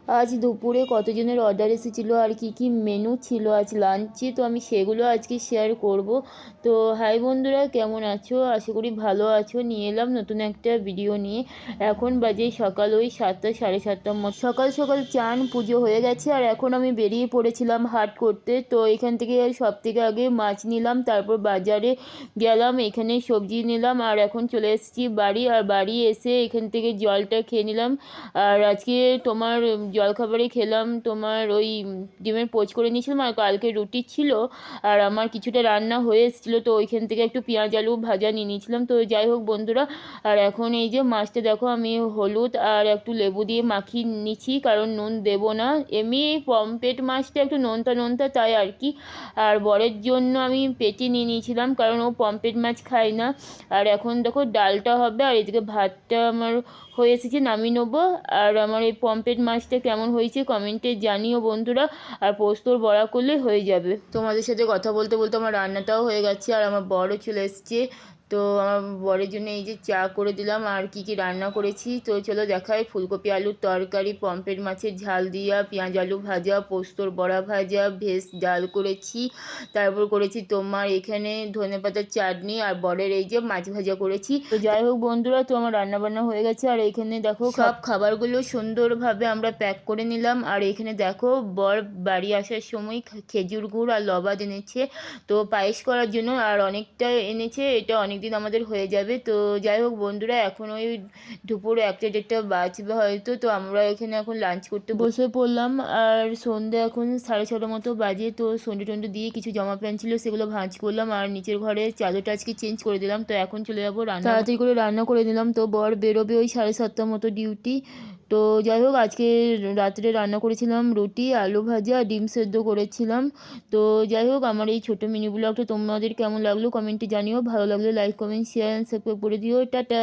আজ দুপুরে কতজনের অর্ডার এসেছিলো আর কি কি মেনু ছিল আজ লাঞ্চে, তো আমি সেগুলো আজকে শেয়ার করব। তো হাই বন্ধুরা, কেমন আছো? আশা করি ভালো আছো। নিয়ে এলাম নতুন একটা ভিডিও নিয়ে। এখন বাজে সকাল ওই 7টা সাড়ে 7টার মতো। সকাল সকাল চান পুজো হয়ে গেছে আর এখন আমি বেরিয়ে পড়েছিলাম হাট করতে। তো এখান থেকে সব থেকে আগে মাছ নিলাম, তারপর বাজারে গেলাম, এখানে সবজি নিলাম আর এখন চলে এসেছি বাড়ি। আর বাড়ি এসে এখান থেকে জলটা খেয়ে নিলাম। আর আজকে তোমার জলখাবারে খেলাম তোমার ওই ডিমের পোচ করে নিয়েছিলাম আর কালকে রুটি ছিল আর আমার কিছুটা রান্না হয়ে এসেছিলো, তো ওইখান থেকে একটু পেঁয়াজ আলু ভাজা নিয়ে নিয়েছিলাম। তো যাই হোক বন্ধুরা, আর এখন এই যে মাছটা দেখো আমি হলুদ আর একটু লেবু দিয়ে মাখিয়ে নিচ্ছি, কারণ নুন দেবো না। এমনি পমফ্রেট মাছটা একটু নোনতা নোনতা তাই আর কি। আর বরের জন্য আমি পেটি নিয়ে নিয়েছিলাম, কারণ ও পমফ্রেট মাছ খায় না। আর এখন দেখো ডালটা হবে আর এদিকে ভাতটা আমার হয়ে এসেছে, নামিয়ে নেবো। আর আমার এই পমফ্রেট মাছটা কেমন হয়েছে কমেন্টে জানিও বন্ধুরা। আর পোস্তর বড়া করলে হয়ে যাবে। তোমাদের সাথে কথা বলতে বলতে আমার রান্নাটাও হয়ে গেছে আর আমার বরও চলে এসছে। তো আমার বরের জন্য এই যে চা করে দিলাম। আর কি কি রান্না করেছি তো চলো দেখাই। ফুলকপি আলুর তরকারি, পমফ্রেট মাছের ঝাল দিয়া, পেঁয়াজ আলু ভাজা, পোস্তর বড়া ভাজা, ভেজ ডাল করেছি, তারপর করেছি তোমার এখানে ধনেপাতার চাটনি আর বরের এই যে মাছ ভাজা করেছি। তো যাই হোক বন্ধুরা, তো আমার রান্না বান্না হয়ে গেছে। আর এখানে দেখো সব খাবারগুলো সুন্দরভাবে আমরা প্যাক করে নিলাম। আর এখানে দেখো বর বাড়ি আসার সময় খেজুর গুড় আর লবাদ এনেছে, তো পায়েস করার জন্য। আর অনেকটা এনেছে, এটা অনেক দিন আমাদের হয়ে যাবে। তো যাই হোক বন্ধুরা, এখন ওই দুপুর 1টা 1:30 বাজবে হয়তো। তো আমরা এখানে এখন লাঞ্চ করতে বসে পড়লাম। আর সন্ধ্যে এখন 6:30 মতো বাজে। তো সন্ধ্যে টন্ডে দিয়ে কিছু জামা প্যান্ট ছিল সেগুলো ভাঁজ করলাম আর নিচের ঘরে চাদরটা আজকে চেঞ্জ করে দিলাম। তো এখন চলে যাবো রান্না, তাড়াতাড়ি করে রান্না করে নিলাম। তো বর বেরোবে ওই 7:30 মতো ডিউটি। তো যাই হোক, আজকে রাত্রে রান্না করেছিলাম রুটি, আলু ভাজা, ডিম সেদ্ধ করেছিলাম। তো যাই হোক, আমার এই ছোটো মিনি ব্লগটা তোমাদের কেমন লাগলো কমেন্টে জানিও। ভালো লাগলে লাইক কমেন্ট শেয়ার সাবস্ক্রাইব করে দিও। টাটা।